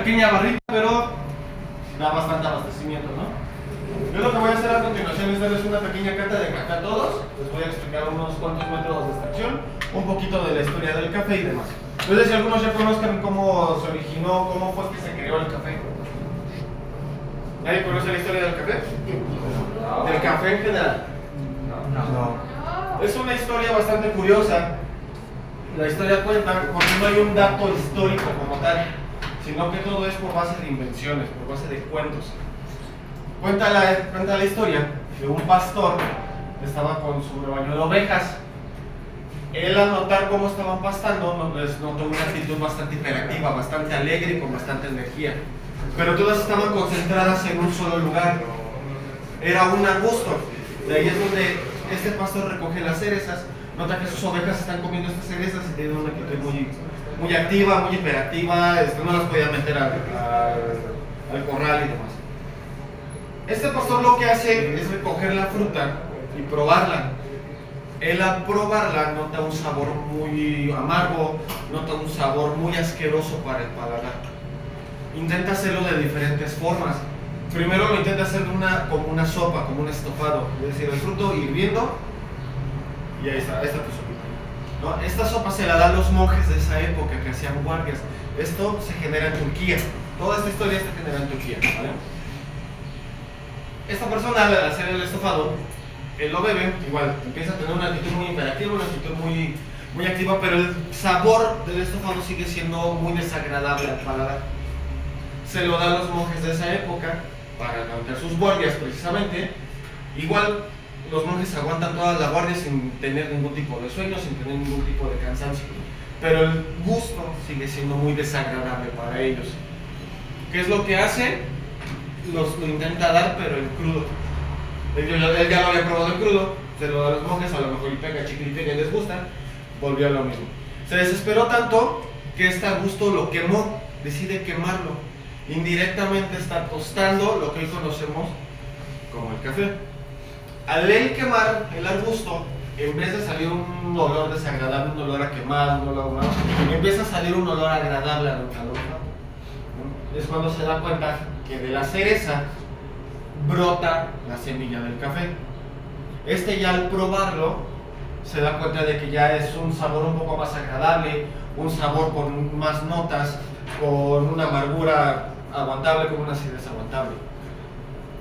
pequeña barrita, pero da bastante abastecimiento, ¿no? Yo lo que voy a hacer a continuación es darles una pequeña cata de café a todos. Les voy a explicar unos cuantos métodos de extracción, un poquito de la historia del café y demás. No sé si algunos ya conozcan cómo se originó, cómo fue que se creó el café. ¿Nadie conoce la historia del café? No. ¿Del café en general? No. Es una historia bastante curiosa. La historia cuenta porque no hay un dato histórico como tal, sino que todo es por base de invenciones, por base de cuentos. Cuenta la historia de un pastor que estaba con su rebaño de ovejas. Él, al notar cómo estaban pastando, les notó una actitud bastante hiperactiva, bastante alegre y con bastante energía. Pero todas estaban concentradas en un solo lugar. Era un arbusto. De ahí es donde este pastor recoge las cerezas. Nota que sus ovejas están comiendo estas cerezas y tienen una actitud muy activa, muy hiperactiva. No las podía meter al corral y demás. Este pastor lo que hace es recoger la fruta y probarla. Él, al probarla, nota un sabor muy amargo, nota un sabor muy asqueroso para el paladar. Intenta hacerlo de diferentes formas. Primero lo intenta hacer como una sopa, como un estofado, es decir, el fruto hirviendo y ahí está tu sopita, ¿no? Esta sopa se la da a los monjes de esa época que hacían guardias. Esto se genera en Turquía. Toda esta historia se genera en Turquía, ¿vale? Esta persona, al hacer el estofado, él lo bebe, igual empieza a tener una actitud muy hiperactiva, una actitud muy activa, pero el sabor del estofado sigue siendo muy desagradable al paladar. Se lo da a los monjes de esa época para levantar sus guardias, precisamente. Igual los monjes aguantan toda la guardia sin tener ningún tipo de sueño, sin tener ningún tipo de cansancio, pero el gusto sigue siendo muy desagradable para ellos. ¿Qué es lo que hace? Lo intenta dar, pero en crudo. Él ya lo había probado en crudo, se lo da a los monjes, a lo mejor y pega chicle y pega y les gusta, volvió a lo mismo. Se desesperó tanto que este arbusto lo quemó, decide quemarlo. Indirectamente está tostando lo que hoy conocemos como el café. Al él quemar el arbusto, en vez de salir un olor desagradable, un olor a quemado, un olor malo, empieza a salir un olor agradable al olfato. Es cuando se da cuenta que de la cereza brota la semilla del café. Ya al probarlo se da cuenta de que ya es un sabor un poco más agradable, un sabor con más notas, con una amargura aguantable, con una acidez aguantable.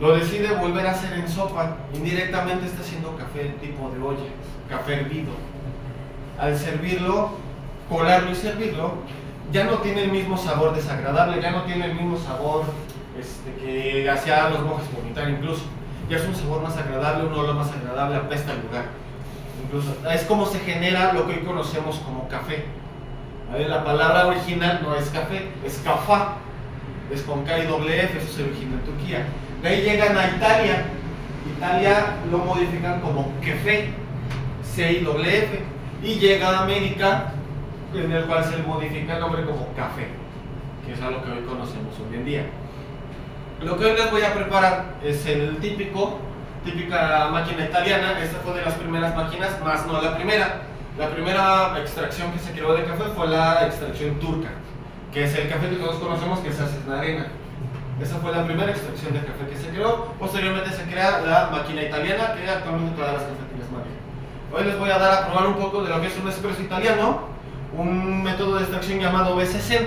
Lo decide volver a hacer en sopa. Indirectamente está haciendo café tipo de olla, café hervido. Al servirlo, colarlo y servirlo, ya no tiene el mismo sabor desagradable, ya no tiene el mismo sabor que hacía a los monjes vomitar incluso. Ya es un sabor más agradable, un olor más agradable, apesta el lugar. Incluso es como se genera lo que hoy conocemos como café. La palabra original no es café, es kafá. Es con K y doble F, eso se origina en Turquía. De ahí llegan a Italia. Italia lo modifican como kefe, C y doble F. Y llega a América, en el cual se le modifica el nombre como café, que es algo que hoy conocemos hoy en día. Lo que hoy les voy a preparar es el típica máquina italiana. Esta fue de las primeras máquinas, más no la primera. La primera extracción que se creó de café fue la extracción turca, que es el café que todos conocemos, que se hace en arena. Esa fue la primera extracción de café que se creó. Posteriormente se crea la máquina italiana, que actualmente todas las cafeterías manejan. Hoy les voy a dar a probar un poco de lo que es un espresso italiano, un método de extracción llamado B60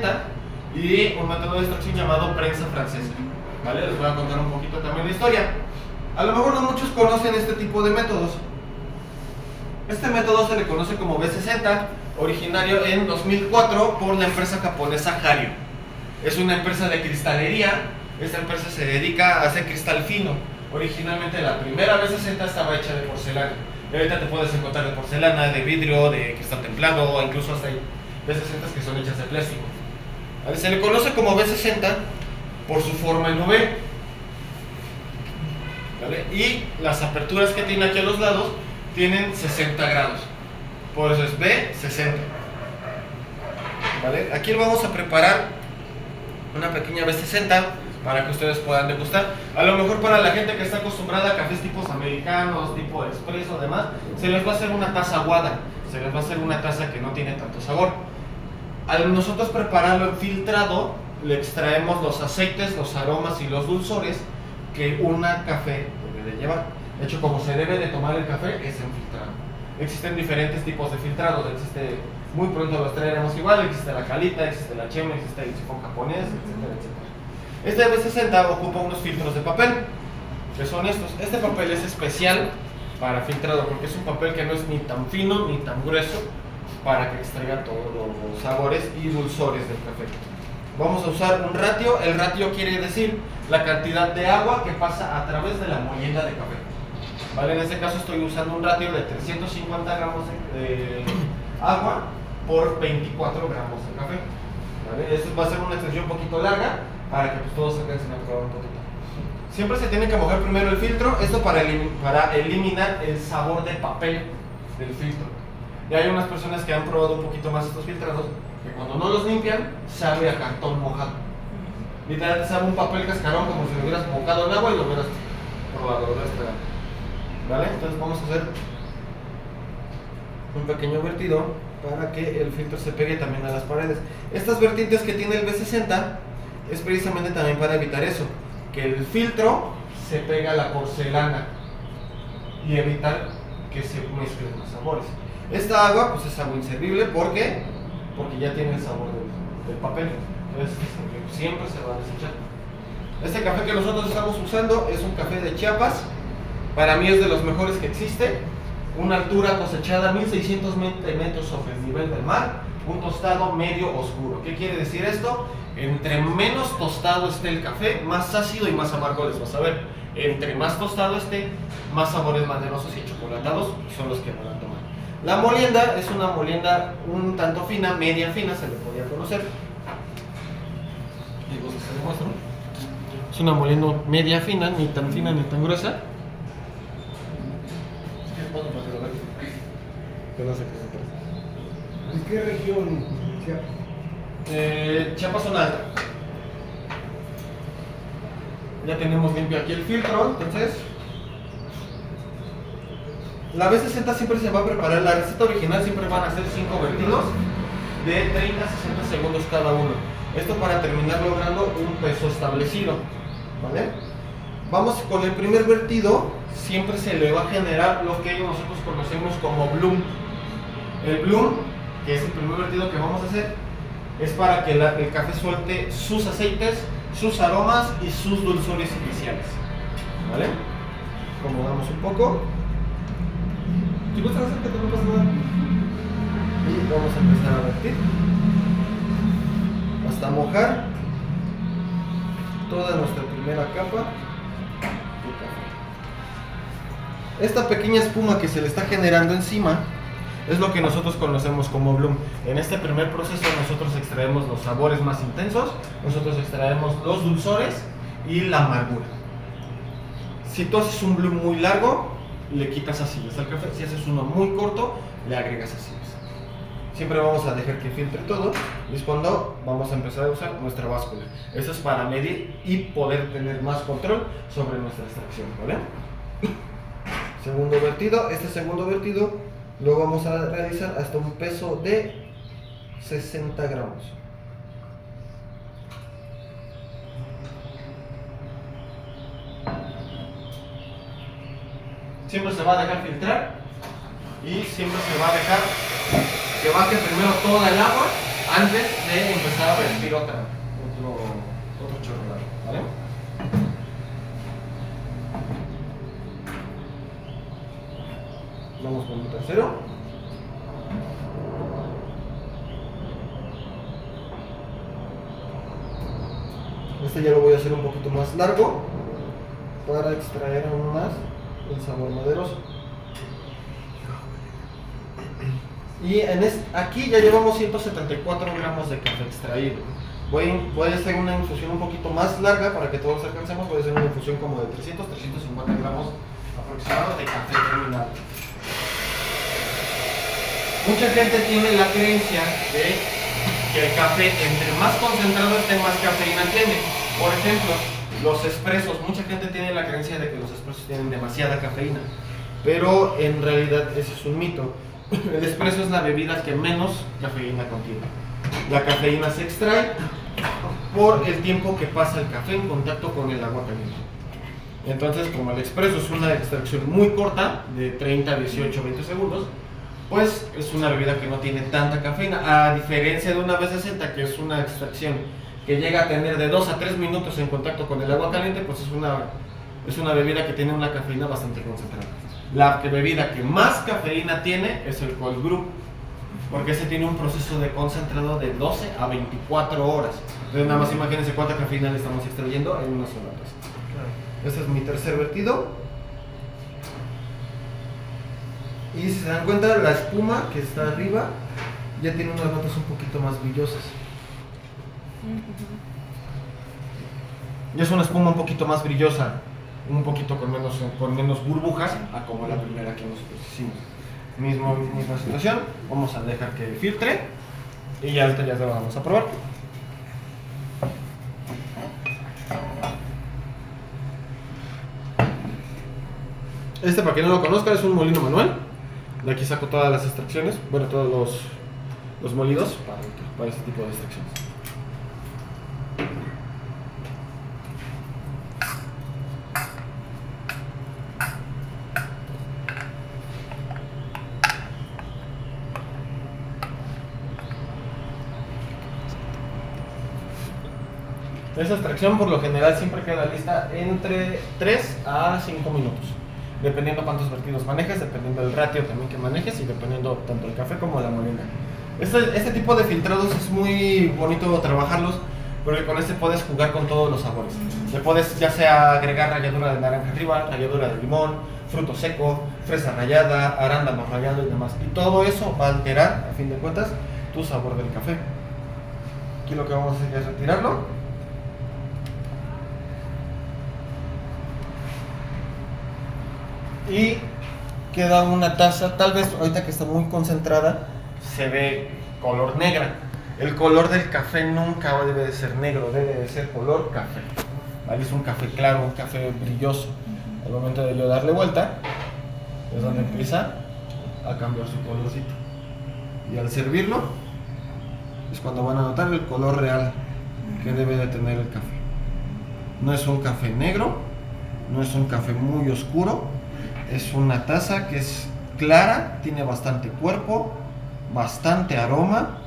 y un método de extracción llamado prensa francesa. ¿Vale? Les voy a contar un poquito también la historia. A lo mejor no muchos conocen este tipo de métodos. Este método se le conoce como B60, originario en 2004 por la empresa japonesa Hario. Es una empresa de cristalería. Esta empresa se dedica a hacer cristal fino. Originalmente la primera B60 estaba hecha de porcelana. Y ahorita te puedes encontrar de porcelana, de vidrio, de cristal templado, o incluso hasta hay B60 que son hechas de plástico. Se le conoce como B60 por su forma en V. ¿Vale? Y las aperturas que tiene aquí a los lados tienen 60 grados. Por eso es B60. ¿Vale? Aquí vamos a preparar una pequeña B60 para que ustedes puedan degustar. A lo mejor para la gente que está acostumbrada a cafés tipos americanos, tipo expreso, demás, se les va a hacer una taza aguada, se les va a hacer una taza que no tiene tanto sabor. Al nosotros prepararlo en filtrado, le extraemos los aceites, los aromas y los dulzores que una café debe de llevar. De hecho, como se debe de tomar el café es en filtrado. Existen diferentes tipos de filtrados, muy pronto los traeremos igual, existe la calita, existe la chema, existe el sifón japonés, etcétera, etcétera. Este B60 ocupa unos filtros de papel, que son estos. Este papel es especial para filtrado porque es un papel que no es ni tan fino ni tan grueso para que extraiga todos los sabores y dulzores del café. Vamos a usar un ratio. El ratio quiere decir la cantidad de agua que pasa a través de la molienda de café. ¿Vale? En este caso estoy usando un ratio de 350 gramos de agua por 24 gramos de café. ¿Vale? Esto va a ser una extensión un poquito larga para que pues, todos alcancen a probar un poquito. Siempre se tiene que mojar primero el filtro, esto para eliminar el sabor de papel del filtro. Y hay unas personas que han probado un poquito más estos filtrados que cuando no los limpian sabe a cartón mojado. Literalmente sabe un papel cascarón como si lo hubieras mojado en agua y lo hubieras probado, lo hubieras pegado. ¿Vale? Entonces vamos a hacer un pequeño vertido para que el filtro se pegue también a las paredes. Estas vertientes que tiene el B60 es precisamente también para evitar eso, que el filtro se pegue a la porcelana y evitar que se mezclen los sabores. Esta agua pues es agua inservible, ¿por qué? Porque ya tiene el sabor del papel, entonces siempre se va a desechar. Este café que nosotros estamos usando es un café de Chiapas, para mí es de los mejores que existe, una altura cosechada 1600 metros sobre el nivel del mar, un tostado medio oscuro. ¿Qué quiere decir esto? Entre menos tostado esté el café, más ácido y más amargo les vas a ver. Entre más tostado esté, más sabores maderosos y chocolatados son los que van a tomar. La molienda es una molienda un tanto fina, media fina, se le podría conocer. Es una molienda media fina, ni tan fina ni tan gruesa. ¿En qué región? Chiapas zona alta. Ya tenemos limpio aquí el filtro, entonces la B60 siempre se va a preparar, la receta original siempre van a ser 5 vertidos de 30 a 60 segundos cada uno. Esto para terminar logrando un peso establecido, ¿vale? Vamos con el primer vertido, siempre se le va a generar lo que nosotros conocemos como bloom. El bloom, que es el primer vertido que vamos a hacer, es para que el café suelte sus aceites, sus aromas y sus dulzores iniciales, ¿vale? Acomodamos un poco. Si gustas hacer que no pasa nada. Y vamos a empezar a vertir hasta mojar toda nuestra primera capa de café. Esta pequeña espuma que se le está generando encima es lo que nosotros conocemos como bloom. En este primer proceso nosotros extraemos los sabores más intensos, nosotros extraemos los dulzores y la amargura. Si tú haces un bloom muy largo, le quitas acidez al café. Si haces uno muy corto, le agregas acidez. Siempre vamos a dejar que filtre todo y es cuando vamos a empezar a usar nuestra báscula. Eso es para medir y poder tener más control sobre nuestra extracción, ¿vale? Segundo vertido. Este segundo vertido lo vamos a realizar hasta un peso de 60 gramos. Siempre se va a dejar filtrar y siempre se va a dejar que baje primero toda el agua antes de empezar a vertir otro chorro de agua, ¿vale? Vamos con el tercero. Este ya lo voy a hacer un poquito más largo para extraer aún más el sabor maderoso. Y aquí ya llevamos 174 gramos de café extraído. Voy a hacer una infusión un poquito más larga para que todos alcancemos. Voy a hacer una infusión como de 300-350 gramos aproximadamente de café terminado. Mucha gente tiene la creencia de que el café, entre más concentrado esté, más cafeína tiene. Por ejemplo, los expresos. Mucha gente tiene la creencia de que los expresos tienen demasiada cafeína, pero en realidad ese es un mito. El expreso es la bebida que menos cafeína contiene. La cafeína se extrae por el tiempo que pasa el café en contacto con el agua caliente. Entonces, como el expreso es una extracción muy corta, de 30, 18, 20 segundos, pues es una bebida que no tiene tanta cafeína, a diferencia de una B60, que es una extracción que llega a tener de 2 a 3 minutos en contacto con el agua caliente, pues es una bebida que tiene una cafeína bastante concentrada. La bebida que más cafeína tiene es el cold brew, porque ese tiene un proceso de concentrado de 12 a 24 horas. Entonces nada más imagínense cuánta cafeína le estamos extrayendo en una sola taza. Este es mi tercer vertido. Y si se dan cuenta, la espuma que está arriba ya tiene unas notas un poquito más brillosas. Ya es una espuma un poquito más brillosa, un poquito con menos burbujas, a como la primera que nosotros hicimos. Misma situación, vamos a dejar que filtre y ya ahorita ya lo vamos a probar. Este, para quien no lo conozca, es un molino manual. De aquí saco todas las extracciones, bueno, todos los molidos para este tipo de extracciones. Esa extracción por lo general siempre queda lista entre 3 a 5 minutos, dependiendo cuántos vertidos manejes, dependiendo del ratio también que manejes y dependiendo tanto el café como la molina. Este tipo de filtrados es muy bonito trabajarlos porque con este puedes jugar con todos los sabores. Le puedes ya sea agregar ralladura de naranja arriba, ralladura de limón, fruto seco, fresa rallada, arándano rallado y demás. Y todo eso va a alterar, a fin de cuentas, tu sabor del café. Aquí lo que vamos a hacer es retirarlo. Y queda una taza, tal vez ahorita que está muy concentrada, se ve color negra. El color del café nunca debe de ser negro, debe de ser color café. ¿Vale? Es un café claro, un café brilloso. Al momento de yo darle vuelta, es donde empieza a cambiar su colorcito. Y al servirlo, es cuando van a notar el color real que debe de tener el café. No es un café negro, no es un café muy oscuro. Es una taza que es clara, tiene bastante cuerpo, bastante aroma,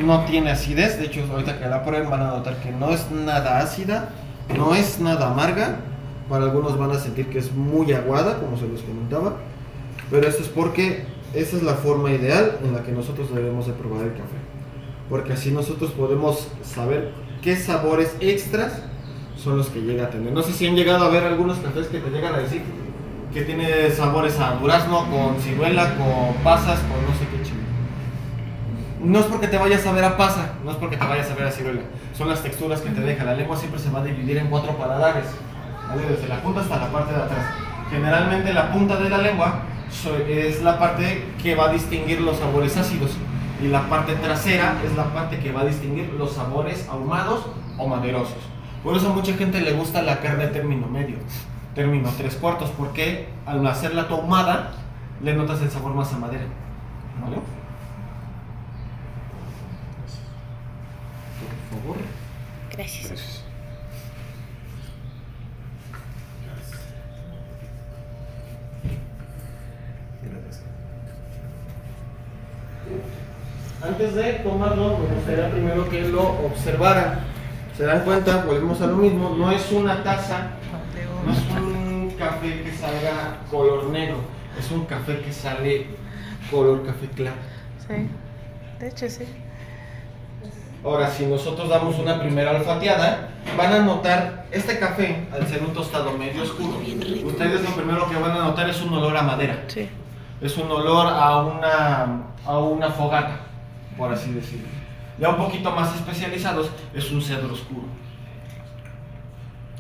no tiene acidez. De hecho, ahorita que la prueben van a notar que no es nada ácida, no es nada amarga. Para algunos van a sentir que es muy aguada, como se los comentaba, pero esto es porque esa es la forma ideal en la que nosotros debemos de probar el café, porque así nosotros podemos saber qué sabores extras son los que llega a tener. No sé si han llegado a ver algunos cafés que te llegan a decir que tiene sabores a durazno, con ciruela, con pasas, con no sé qué chile. No es porque te vayas a ver a pasa, no es porque te vayas a ver a ciruela, son las texturas que te deja. La lengua siempre se va a dividir en 4 paladares, ¿vale? Desde la punta hasta la parte de atrás. Generalmente la punta de la lengua es la parte que va a distinguir los sabores ácidos y la parte trasera es la parte que va a distinguir los sabores ahumados o maderosos. Por eso a mucha gente le gusta la carne término medio, término 3/4, porque al hacerla ahumada le notas el sabor más a madera, ¿vale? Por favor. Gracias. Antes de tomarlo, me gustaría primero que lo observaran. Se dan cuenta, volvemos a lo mismo, no es una taza, no es un café que salga color negro, es un café que sale color café claro. Sí, de hecho sí. Ahora, si nosotros damos una primera olfateada, van a notar este café, al ser un tostado medio oscuro, ustedes lo primero que van a notar es un olor a madera. Sí. Es un olor a una fogata, por así decirlo. Ya un poquito más especializados, es un cedro oscuro.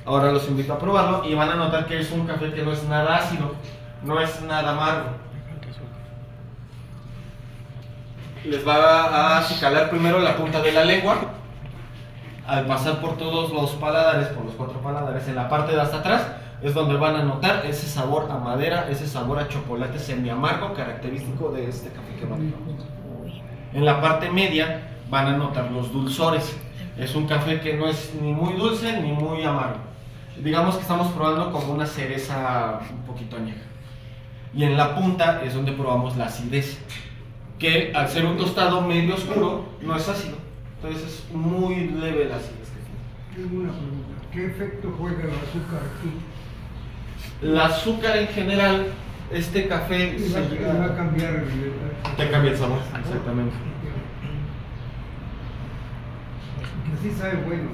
Ahora los invito a probarlo y van a notar que es un café que no es nada ácido, no es nada amargo. Les va a acicalar primero la punta de la lengua. Al pasar por todos los paladares, por los 4 paladares, en la parte de hasta atrás, es donde van a notar ese sabor a madera, ese sabor a chocolate semi amargo característico de este café que van a probar. En la parte media van a notar los dulzores. Es un café que no es ni muy dulce ni muy amargo. Digamos que estamos probando como una cereza un poquito añeja. Y en la punta es donde probamos la acidez, que al ser un tostado medio oscuro no es ácido. Entonces es muy leve la acidez que tiene. Tengo una pregunta. ¿Qué efecto juega el azúcar aquí? El azúcar en general, este café Va a cambiar el... te cambia el sabor, exactamente. Así sabe bueno.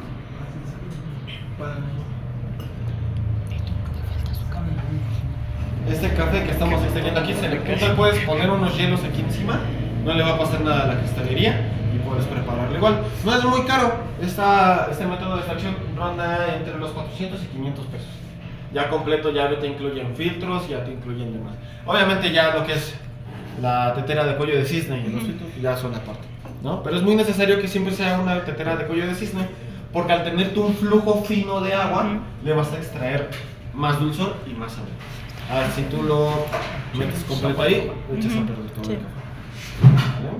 Este café que estamos extrayendo aquí, tú te puedes poner unos hielos aquí encima, no le va a pasar nada a la cristalería y puedes prepararlo igual. No es muy caro, este método de extracción ronda entre los 400 y 500 pesos. Ya completo, ya te incluyen filtros, ya te incluyen demás. Obviamente ya lo que es la tetera de cuello de cisne y los filtros ya son aparte, ¿no? Pero es muy necesario que siempre sea una tetera de cuello de cisne, porque al tener tú un flujo fino de agua, le vas a extraer más dulzor y más sabor. A ver, si tú lo metes completo ahí, le echas a perder todo el café. ¿Vale?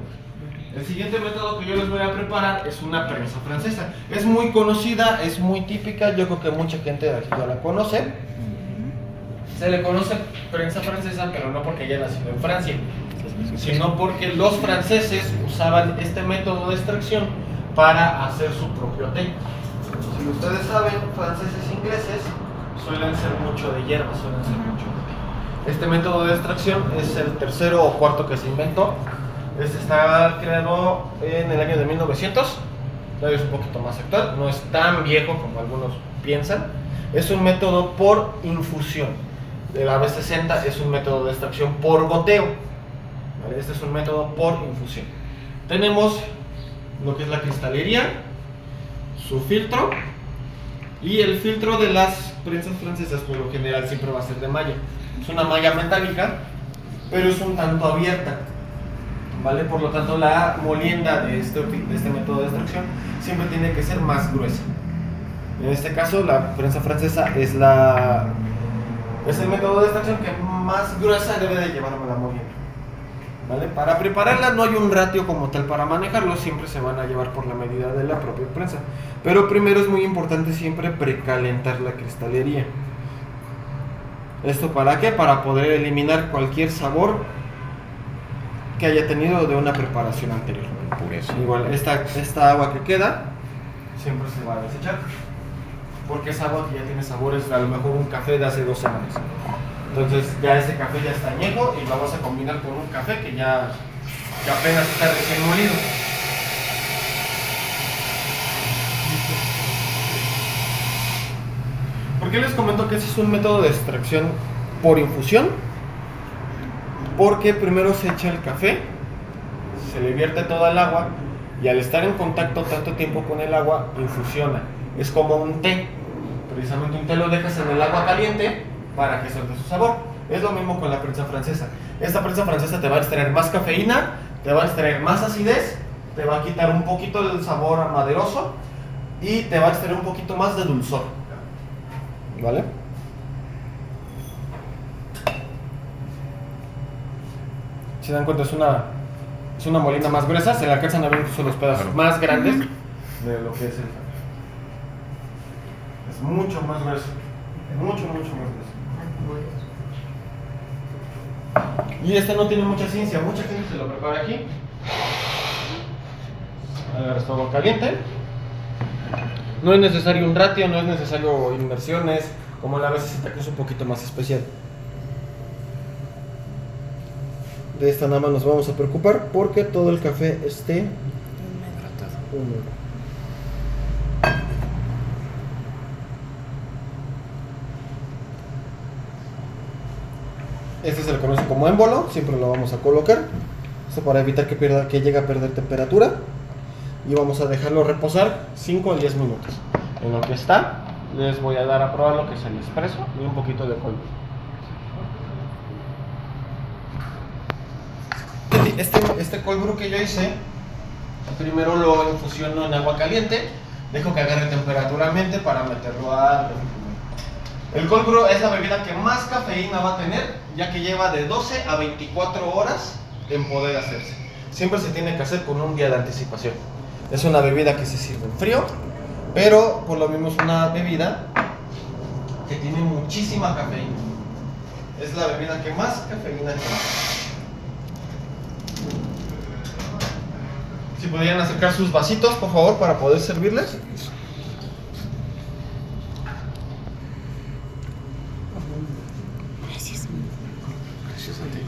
El siguiente método que yo les voy a preparar es una prensa francesa. Es muy conocida, es muy típica, yo creo que mucha gente de aquí ya la conoce. Se le conoce prensa francesa, pero no porque haya nacido en Francia, sino porque los franceses usaban este método de extracción para hacer su propio té. Si ustedes saben, franceses e ingleses suelen ser mucho de hierbas, suelen ser mucho de té. Este método de extracción es el tercero o cuarto que se inventó. Este está creado en el año de 1900, todavía es un poquito más actual, no es tan viejo como algunos piensan. Es un método por infusión. El AB60 es un método de extracción por goteo. ¿Vale? Este es un método por infusión. Tenemos lo que es la cristalería, su filtro, y el filtro de las prensas francesas por lo general siempre va a ser de malla. Es una malla metálica, pero es un tanto abierta, ¿vale? Por lo tanto la molienda de este método de extracción siempre tiene que ser más gruesa. En este caso la prensa francesa es el método de extracción que más gruesa debe de llevar la molienda, ¿vale? Para prepararla no hay un ratio como tal para manejarlo, siempre se van a llevar por la medida de la propia prensa. Pero primero es muy importante siempre precalentar la cristalería. ¿Esto para qué? Para poder eliminar cualquier sabor que haya tenido de una preparación anterior. Igual esta agua que queda siempre se va a desechar, porque es agua que ya tiene sabores, a lo mejor un café de hace 2 semanas. Entonces ya ese café ya está añejo y lo vas a combinar con un café que apenas está recién molido. ¿Por qué les comento que ese es un método de extracción por infusión? Porque primero se echa el café, se le vierte toda el agua y al estar en contacto tanto tiempo con el agua, infusiona. Es como un té. Precisamente un té lo dejas en el agua caliente para que suelte su sabor. Es lo mismo con la prensa francesa. Esta prensa francesa te va a extraer más cafeína, te va a extraer más acidez, te va a quitar un poquito del sabor maderoso y te va a extraer un poquito más de dulzor, ¿vale? Si se dan cuenta, es una molienda más gruesa, se le alcanzan a ver incluso los pedazos más grandes de lo que es el café. Es mucho más grueso, mucho más grueso. Y este no tiene mucha ciencia, mucha gente se lo prepara aquí. Agarras tu agua caliente. No es necesario un ratio, no es necesario inmersiones, como la B60 que es un poquito más especial. De esta nada más nos vamos a preocupar porque todo el café esté húmedo. Este se le conoce como émbolo, siempre lo vamos a colocar. Esto para evitar que llegue a perder temperatura. Y vamos a dejarlo reposar 5 a 10 minutos. En lo que está, les voy a dar a probar lo que es el espresso y un poquito de cold brew. Este cold brew que yo hice, primero lo infusiono en agua caliente, dejo que agarre temperatura ambiente para meterlo a refrigerar. El cold brew es la bebida que más cafeína va a tener, ya que lleva de 12 a 24 horas en poder hacerse. Siempre se tiene que hacer con un día de anticipación. Es una bebida que se sirve en frío, pero por lo mismo es una bebida que tiene muchísima cafeína. Es la bebida que más cafeína tiene. Si podrían acercar sus vasitos, por favor, para poder servirles. Gracias. Gracias a ti.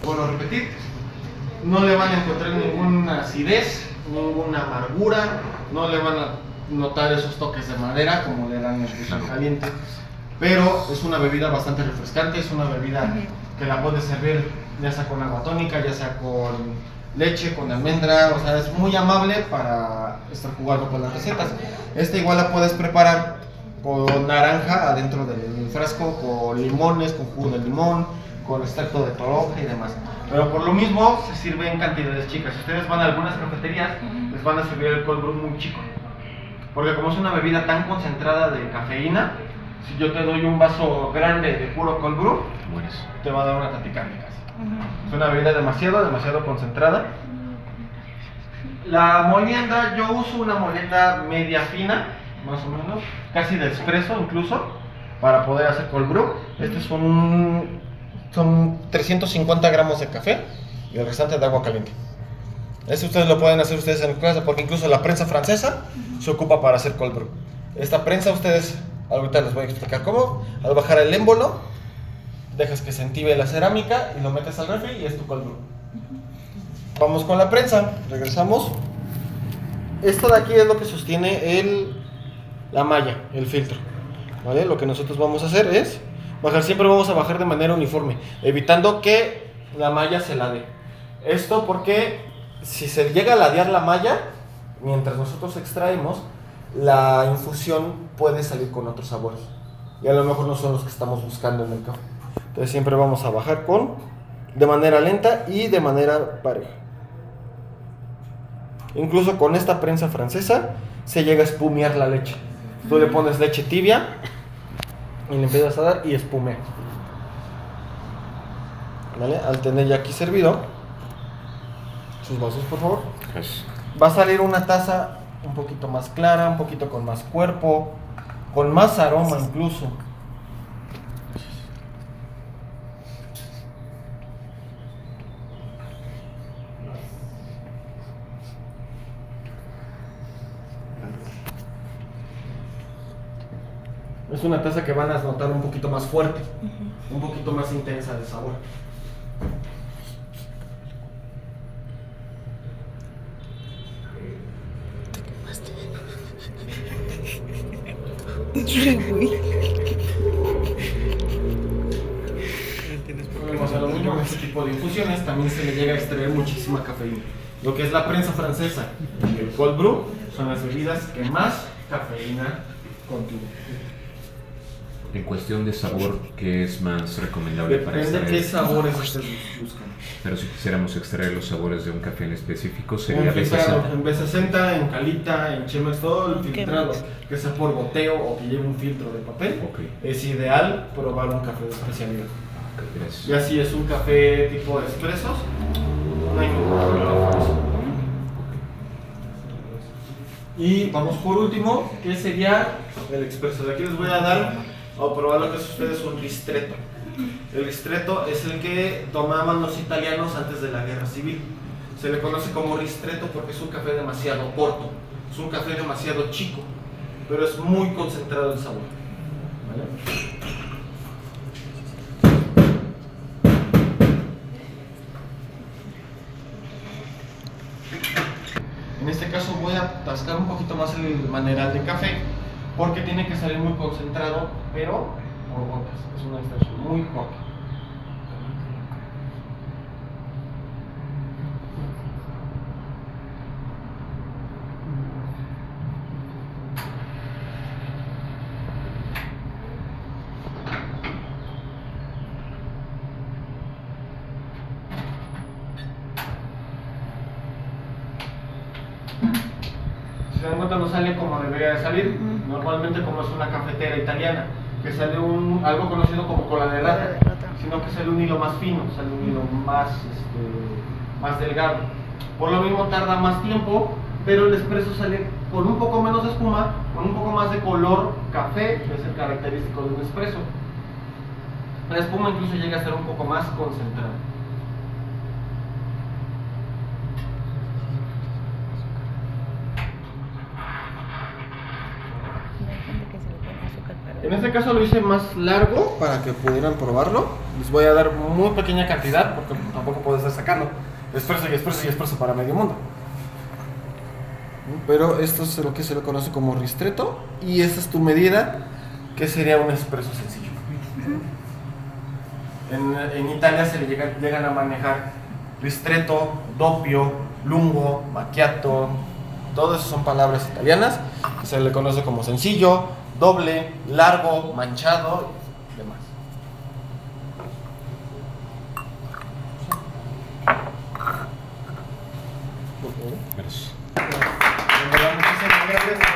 Vuelvo a repetir, no le van a encontrar ninguna acidez, ninguna amargura, no le van a notar esos toques de madera como le dan en el fusil caliente, pero es una bebida bastante refrescante, es una bebida que la puedes servir ya sea con agua tónica, ya sea con leche, con almendra, o sea, es muy amable para estar jugando con las recetas. Esta igual la puedes preparar con naranja adentro del frasco, con limones, con jugo de limón, con extracto de toronja y demás. Pero por lo mismo se sirve en cantidades chicas. Si ustedes van a algunas cafeterías, les van a servir el cold brew muy chico. Porque como es una bebida tan concentrada de cafeína, si yo te doy un vaso grande de puro cold brew, Mueres. te va a dar una taquicardia casi. Es una bebida demasiado concentrada. La molienda, yo uso una molienda media fina, más o menos, casi de espresso incluso, para poder hacer cold brew. Son 350 gramos de café y el restante de agua caliente. Eso ustedes lo pueden hacer ustedes en casa, porque incluso la prensa francesa se ocupa para hacer cold brew. Esta prensa ustedes, ahorita les voy a explicar cómo. Al bajar el émbolo, dejas que se entibe la cerámica y lo metes al refri y es tu cold brew. Vamos con la prensa, regresamos. Esto de aquí es lo que sostiene la malla, el filtro, ¿vale? Lo que nosotros vamos a hacer es bajar, siempre vamos a bajar de manera uniforme, evitando que la malla se lade. Esto porque si se llega a ladear la malla, mientras nosotros extraemos, la infusión puede salir con otros sabores. Y a lo mejor no son los que estamos buscando en el café. Entonces siempre vamos a bajar de manera lenta y de manera pareja. Incluso con esta prensa francesa se llega a espumear la leche. Tú le pones leche tibia y le empiezas a dar y espumea. ¿Vale? Al tener ya aquí servido, sus vasos por favor. Gracias. Va a salir una taza un poquito más clara, un poquito con más cuerpo, con más aroma incluso. Es una taza que van a notar un poquito más fuerte, un poquito más intensa de sabor. Volvemos a lo mismo, en este tipo de infusiones también se le llega a extraer muchísima cafeína. Lo que es la prensa francesa y el cold brew son las bebidas que más cafeína contienen. En cuestión de sabor, ¿qué es más recomendable para Depende de extraer? qué sabores ustedes buscan. Pero si quisiéramos extraer los sabores de un café en específico, Un sería filtrado, B60. en B60, en Calita, en Chemex, todo el filtrado, que sea por goteo o que lleve un filtro de papel, Ok. es ideal probar un café de especialidad. Ok, gracias. Ya si es un café tipo expresos, no hay ningún problema con eso. Y vamos por último, que sería el expreso. De aquí les voy a dar a probar lo que es ustedes un ristretto. El ristretto es el que tomaban los italianos antes de la guerra civil. Se le conoce como ristretto porque es un café demasiado corto, es un café demasiado chico, pero es muy concentrado el sabor. ¿Vale? En este caso voy a atascar un poquito más el maneral de café porque tiene que salir muy concentrado, pero por gotas. Es una extracción muy corta. Si se dan cuenta no sale como debería de salir, normalmente como es una cafetera italiana, que sale algo conocido como cola de rata. sino que sale un hilo más fino, sale un hilo más delgado. Por lo mismo tarda más tiempo, pero el espresso sale con un poco menos de espuma, con un poco más de color café, que es el característico de un espresso. La espuma incluso llega a ser un poco más concentrada. En este caso lo hice más largo para que pudieran probarlo. Les voy a dar muy pequeña cantidad porque tampoco puedo estar sacando espresso y espresso y espresso para medio mundo. Pero esto es lo que se le conoce como ristretto y esta es tu medida, que sería un espresso sencillo. En Italia se le llegan a manejar ristretto, doppio, lungo, macchiato. Todas son palabras italianas que se le conoce como sencillo, doble, largo, manchado y demás. Gracias. En verdad, muchísimas gracias.